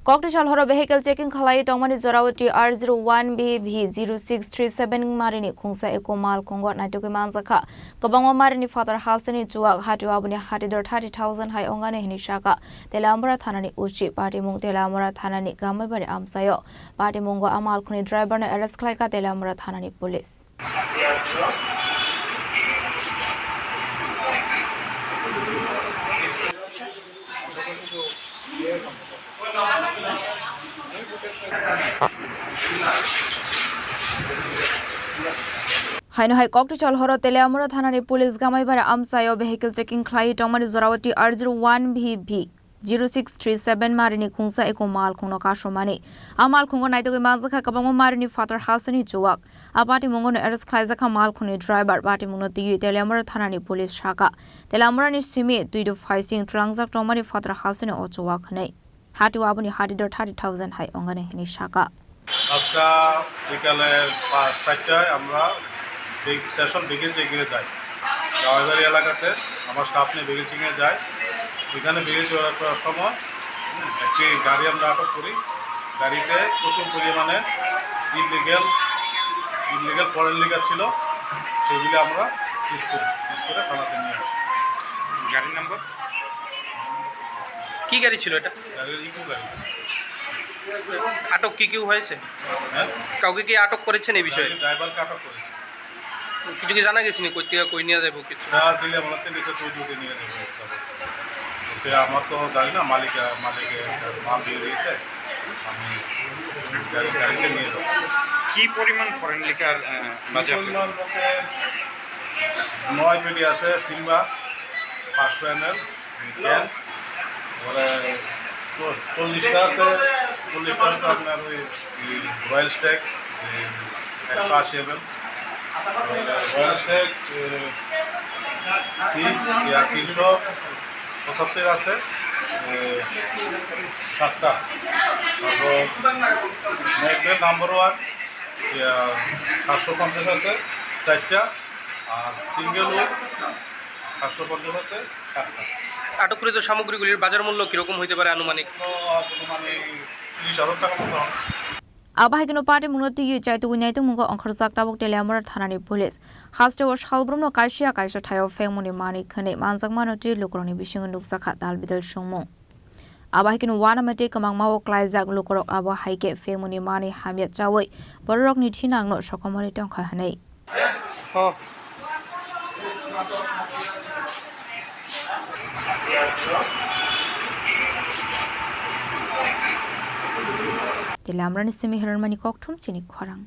Cocktail horo vehicle checking khalai tongmani Zorawati R01BV0637 marini khungsa ekomal kongot naitoke manzakha kabangwa marini father hasani chuak hatiwa buni hatidor 30,000 hai ongane hini shaka telamura thanani uchi party mung telamura thanani gamai bari amsayo party mungo amal khuni driver na arrest khlai ka telamura thanani police Haino hai cocktail horo telamura thanani police gamai bara amsayo vehicle checking khlai tongmani Zorawati R01BV 0637 marini khungsa eko mal khungno kashomani amal khungo naitoke manzakha kabangma marini father hasani chuak apati mongono arrest khlai zakha mal khuni driver pati mungno tiyu telamura thanani police shaka telamura ni simi tuidu faising trangjak tongmani father hasani o chuak nei hati wabuni hatidor 30,000 hai ongane hini shaka আজকা বিকালে 5টায় আমরা session Bigil চেকিংয়ে যাই গাওয়াবাড়ি এলাকাতে আমার staff নিয়ে বিগিল চেকিংয়ে যাই ওইখানে বিগিল করার সময় একটি গাড়ি আমরা আটক করি গাড়িতে প্রচুর পরিমাণে ইলিগাল ফরেন লিগার ছিল সেগুলি আমরা সিজ করে থানাতে নিয়ে আসি গাড়ির নাম্বার কি গাড়ি ছিল এটা ইকো গাড়ি আটক কি হয়েছে কাউকে কি আটক করেছেন এই বিষয়ে ড্রাইভারকে আটক করেছে কিছু কি জানা গেছে নি কই থেকে কই নিয়ে যাবো কিছু দিলে আমরা নিচে তুই ঢুকে নিয়ে যাবো আমার তো জানি না মালিকে মাল দিয়ে দিয়েছে আমি গাড়িতে নিয়ে যাবো কি পরিমাণ ফরেন লিকার পরিমাণ বলতে 9 পেটি আছে সিলভা 500 ml ক্যান ওরে 40টা আছে আপনার ওই Royal Stag 180 ml Royal Stag 375 আছে 7টা তারপর নাম্বার 1 750 আছে 4টা আর সিঙ্গেল 750 আছে 4টা আটককৃত সামগ্রীগুলির বাজার মূল্য কিরকম হইতে পারে আনুমানিক 30,000 টাকা মতো Abahigino party munoti yu chai tu gunyai tu mungo angkharsak tabuk telamura thanani police haste was halbrumno kaisia thayo fengmuni mani khane manjak manoti lukroni bising nuksa kha dalbidal sungmo Abahigino wanamate kamangmao klaizak lukorok abo haike fengmuni mani hamya chawai borok ni thinangno sokomori tongkha hanei Telamrani semi hermani kokthum chini khorang